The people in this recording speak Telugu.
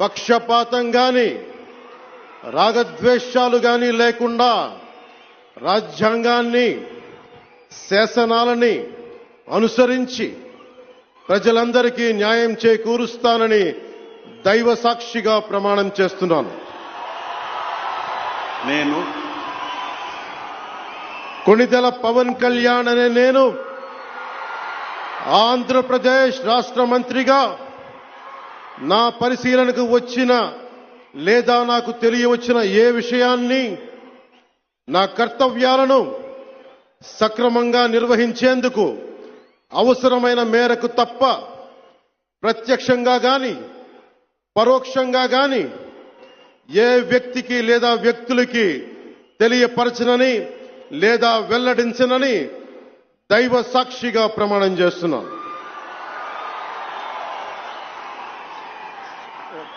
పక్షపాతం గాని రాగద్వేషాలు గాని లేకుండా రాజ్యాంగాన్ని శాసనాలని అనుసరించి ప్రజలందరికీ న్యాయం చేకూరుస్తానని దైవ సాక్షిగా ప్రమాణం చేస్తున్నాను. నేను కొణిదెల పవన్ కళ్యాణ్ అనే నేను ఆంధ్రప్రదేశ్ రాష్ట్ర మంత్రిగా నా పరిశీలనకు వచ్చిన లేదా నాకు తెలియవచ్చిన ఏ విషయాన్ని నా కర్తవ్యాలను సక్రమంగా నిర్వహించేందుకు అవసరమైన మేరకు తప్ప ప్రత్యక్షంగా గాని పరోక్షంగా గాని ఏ వ్యక్తికి లేదా వ్యక్తులకి తెలియపరచనని లేదా వెల్లడించనని దైవ సాక్షిగా ప్రమాణం చేస్తున్నాను.